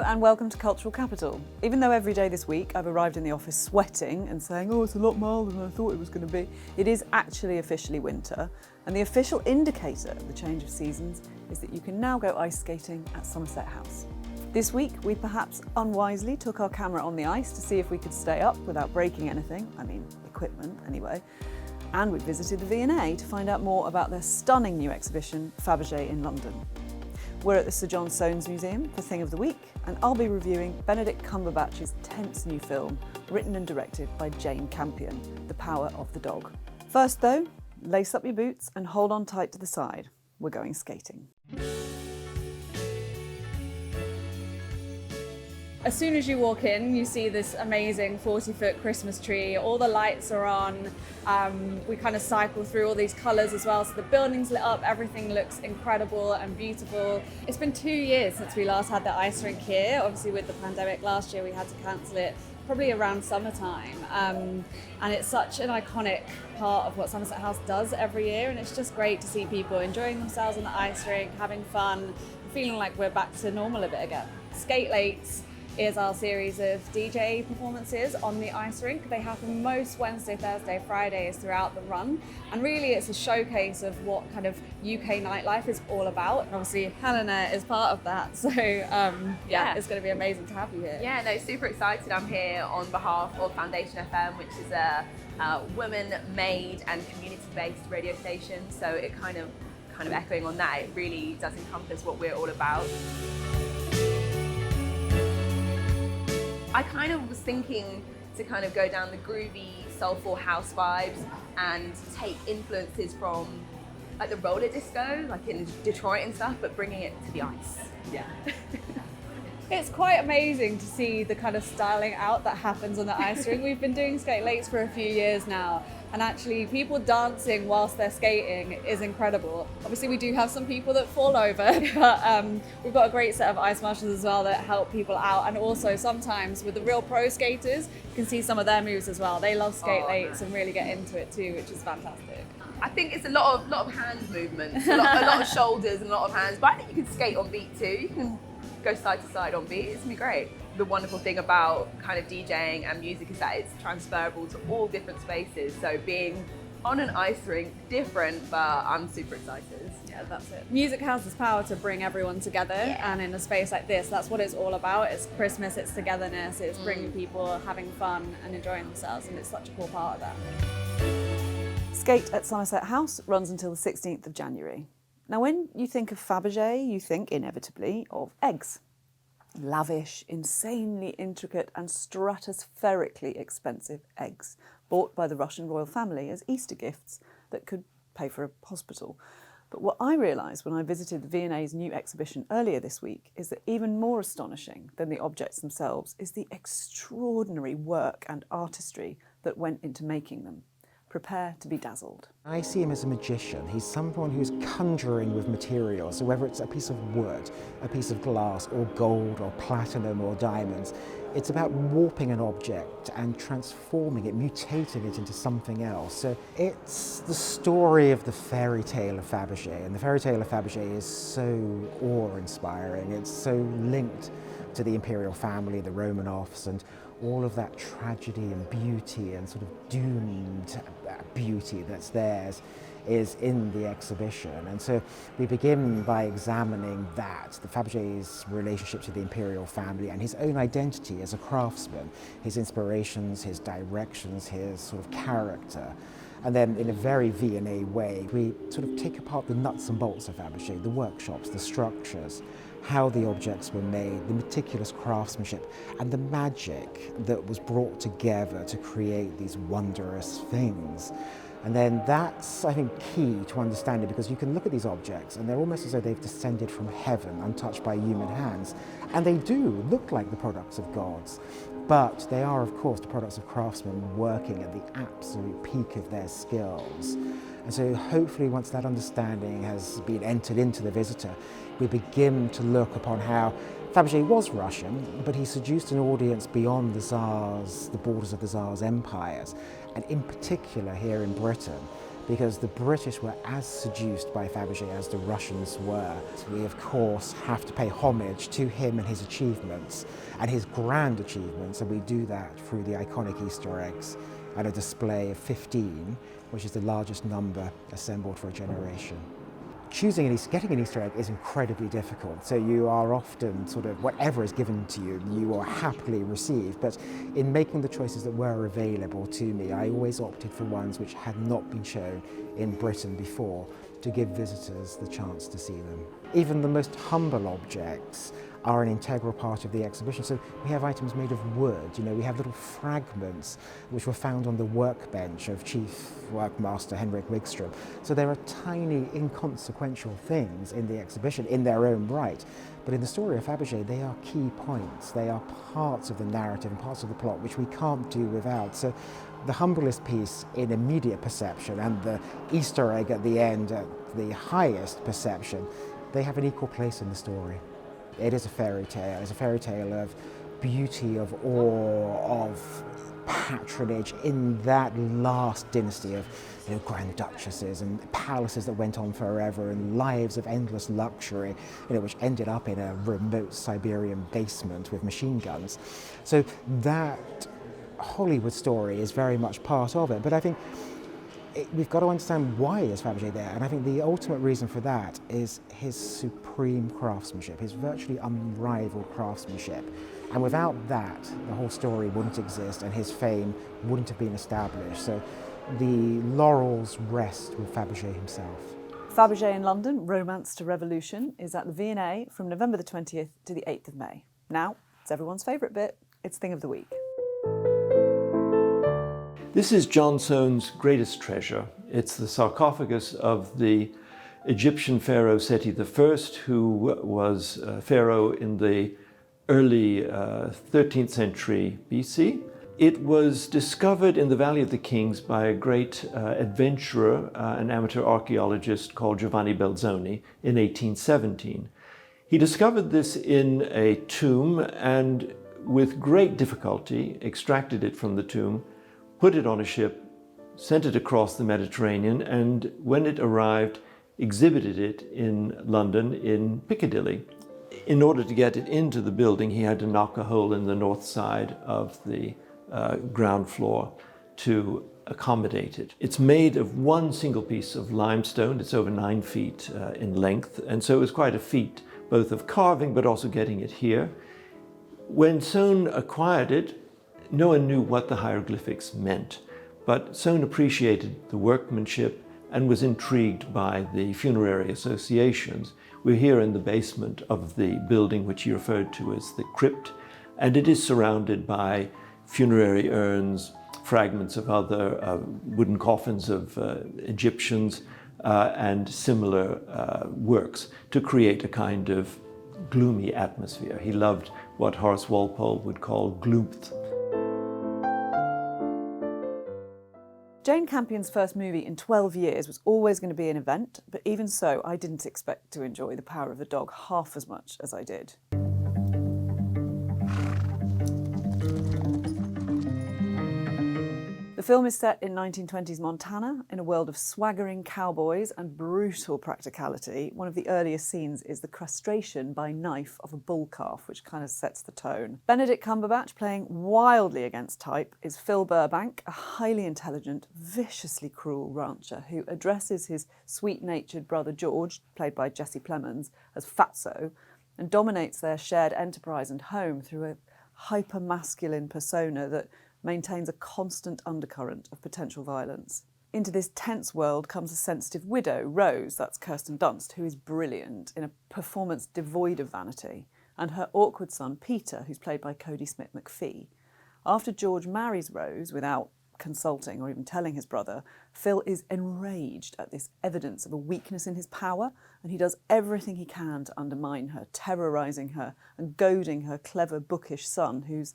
Hello and welcome to Cultural Capital. Even though every day this week I've arrived in the office sweating and saying, oh, it's a lot milder than I thought it was going to be, it is actually officially winter, and the official indicator of the change of seasons is that you can now go ice skating at Somerset House. This week we perhaps unwisely took our camera on the ice to see if we could stay up without breaking anything, equipment anyway, and we visited the V&A to find out more about their stunning new exhibition, Fabergé in London. We're at the Sir John Soane's Museum for Thing of the Week, and I'll be reviewing Benedict Cumberbatch's tense new film, written and directed by Jane Campion, The Power of the Dog. First though, lace up your boots and hold on tight to the side. We're going skating. As soon as you walk in, you see this amazing 40-foot Christmas tree. All the lights are on. We kind of cycle through all these colours as well. So the building's lit up, everything looks incredible and beautiful. It's been 2 years since we last had the ice rink here. Obviously with the pandemic last year, we had to cancel it probably around summertime. And it's such an iconic part of what Somerset House does every year. And it's just great to see people enjoying themselves on the ice rink, having fun, feeling like we're back to normal a bit again. Skate Lates is our series of DJ performances on the ice rink. They happen most Wednesday, Thursday, Fridays throughout the run. And really it's a showcase of what kind of UK nightlife is all about. And obviously Helena is part of that. So it's going to be amazing to have you here. Yeah, no, super excited. I'm here on behalf of Foundation FM, which is a women-made and community-based radio station. So it kind of echoing on that, it really does encompass what we're all about. I kind of was thinking to kind of go down the groovy, soulful house vibes and take influences from like the roller disco, like in Detroit and stuff, but bringing it to the ice. Yeah. It's quite amazing to see the kind of styling out that happens on the ice rink. We've been doing Skate Lates for a few years now, and actually people dancing whilst they're skating is incredible. Obviously we do have some people that fall over, but we've got a great set of ice marshals as well that help people out, and also sometimes with the real pro skaters, you can see some of their moves as well. They love Skate Lates and really get into it too, which is fantastic. I think it's a lot of hand movements, a lot of shoulders and a lot of hands, but I think you can skate on beat too. You can go side to side on beat. It's gonna be great. The wonderful thing about kind of DJing and music is that it's transferable to all different spaces. So being on an ice rink, different, but I'm super excited. Yeah, that's it. Music has this power to bring everyone together, and in a space like this, that's what it's all about. It's Christmas, it's togetherness, it's bringing people having fun and enjoying themselves, and it's such a cool part of that. Skate at Somerset House runs until the 16th of January. Now, when you think of Fabergé, you think inevitably of eggs. Lavish, insanely intricate and stratospherically expensive eggs bought by the Russian royal family as Easter gifts that could pay for a hospital. But what I realised when I visited the V&A's new exhibition earlier this week is that even more astonishing than the objects themselves is the extraordinary work and artistry that went into making them. Prepare to be dazzled. I see him as a magician. He's someone who's conjuring with materials, so whether it's a piece of wood, a piece of glass, or gold, or platinum, or diamonds, it's about warping an object and transforming it, mutating it into something else. So it's the story of the fairy tale of Fabergé, and the fairy tale of Fabergé is so awe-inspiring. It's so linked to the Imperial family, the Romanovs, and all of that tragedy and beauty and sort of doomed beauty that's theirs is in the exhibition. And so we begin by examining that, the Fabergé's relationship to the Imperial family and his own identity as a craftsman, his inspirations, his directions, his sort of character. And then in a very V&A way, we sort of take apart the nuts and bolts of Fabergé, the workshops, the structures, how the objects were made, the meticulous craftsmanship, and the magic that was brought together to create these wondrous things. And then that's, I think, key to understanding, because you can look at these objects and they're almost as though they've descended from heaven, untouched by human hands. And they do look like the products of gods, but they are, of course, the products of craftsmen working at the absolute peak of their skills. And so hopefully once that understanding has been entered into the visitor, we begin to look upon how Fabergé was Russian, but he seduced an audience beyond the borders of the Tsars' empires, and in particular here in Britain, because the British were as seduced by Fabergé as the Russians were. We, of course, have to pay homage to him and his achievements, and his grand achievements, and we do that through the iconic Easter eggs and a display of 15, which is the largest number assembled for a generation. Getting an Easter egg is incredibly difficult, so you are often sort of, whatever is given to you, you will happily receive. But in making the choices that were available to me, I always opted for ones which had not been shown in Britain before, to give visitors the chance to see them. Even the most humble objects are an integral part of the exhibition. So we have items made of wood, we have little fragments which were found on the workbench of Chief Workmaster Henrik Wigström. So there are tiny, inconsequential things in the exhibition in their own right. But in the story of Fabergé, they are key points. They are parts of the narrative and parts of the plot which we can't do without. So the humblest piece in immediate perception and the Easter egg at the end at the highest perception, they have an equal place in the story. It is a fairy tale. It's a fairy tale of beauty, of awe, of patronage in that last dynasty of grand duchesses and palaces that went on forever and lives of endless luxury, which ended up in a remote Siberian basement with machine guns. So that Hollywood story is very much part of it. But I think we've got to understand why is Fabergé there, and I think the ultimate reason for that is his supreme craftsmanship, his virtually unrivaled craftsmanship. And without that, the whole story wouldn't exist and his fame wouldn't have been established. So the laurels rest with Fabergé himself. Fabergé in London, Romance to Revolution, is at the V&A from November the 20th to the 8th of May. Now, it's everyone's favourite bit, it's Thing of the Week. This is John Soane's greatest treasure. It's the sarcophagus of the Egyptian pharaoh Seti I, who was pharaoh in the early 13th century BC. It was discovered in the Valley of the Kings by a great adventurer, an amateur archaeologist called Giovanni Belzoni in 1817. He discovered this in a tomb and with great difficulty extracted it from the tomb, put it on a ship, sent it across the Mediterranean, and when it arrived, exhibited it in London in Piccadilly. In order to get it into the building, he had to knock a hole in the north side of the ground floor to accommodate it. It's made of one single piece of limestone. It's over 9 feet in length, and so it was quite a feat, both of carving but also getting it here. When Soane acquired it, no one knew what the hieroglyphics meant, but Soane appreciated the workmanship and was intrigued by the funerary associations. We're here in the basement of the building which he referred to as the crypt, and it is surrounded by funerary urns, fragments of other wooden coffins of Egyptians, and similar works to create a kind of gloomy atmosphere. He loved what Horace Walpole would call gloomth. Jane Campion's first movie in 12 years was always going to be an event, but even so, I didn't expect to enjoy The Power of the Dog half as much as I did. The film is set in 1920s Montana, in a world of swaggering cowboys and brutal practicality. One of the earliest scenes is the castration by knife of a bull calf, which kind of sets the tone. Benedict Cumberbatch, playing wildly against type, is Phil Burbank, a highly intelligent, viciously cruel rancher who addresses his sweet-natured brother George, played by Jesse Plemons, as Fatso, and dominates their shared enterprise and home through a hyper-masculine persona that maintains a constant undercurrent of potential violence. Into this tense world comes a sensitive widow, Rose, that's Kirsten Dunst, who is brilliant in a performance devoid of vanity, and her awkward son, Peter, who's played by Cody Smith-McPhee. After George marries Rose, without consulting or even telling his brother, Phil is enraged at this evidence of a weakness in his power, and he does everything he can to undermine her, terrorising her and goading her clever, bookish son, whose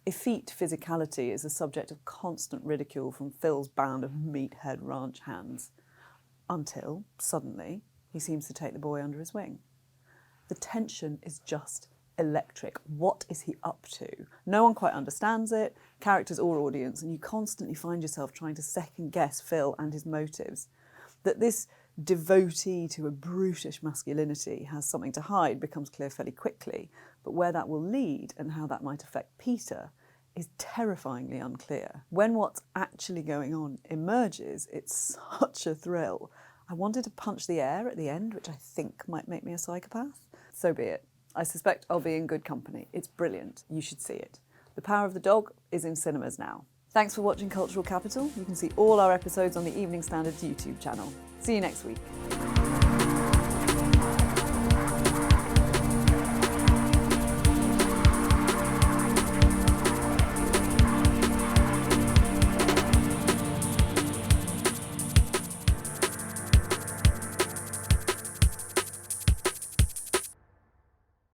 effete physicality is the subject of constant ridicule from Phil's band of meathead ranch hands. Until, suddenly, he seems to take the boy under his wing. The tension is just electric. What is he up to? No one quite understands it, characters or audience, and you constantly find yourself trying to second guess Phil and his motives. That this devotee to a brutish masculinity has something to hide becomes clear fairly quickly, but where that will lead and how that might affect Peter is terrifyingly unclear. When what's actually going on emerges, it's such a thrill. I wanted to punch the air at the end, which I think might make me a psychopath. So be it. I suspect I'll be in good company. It's brilliant. You should see it. The Power of the Dog is in cinemas now. Thanks for watching Cultural Capital. You can see all our episodes on the Evening Standard's YouTube channel. See you next week.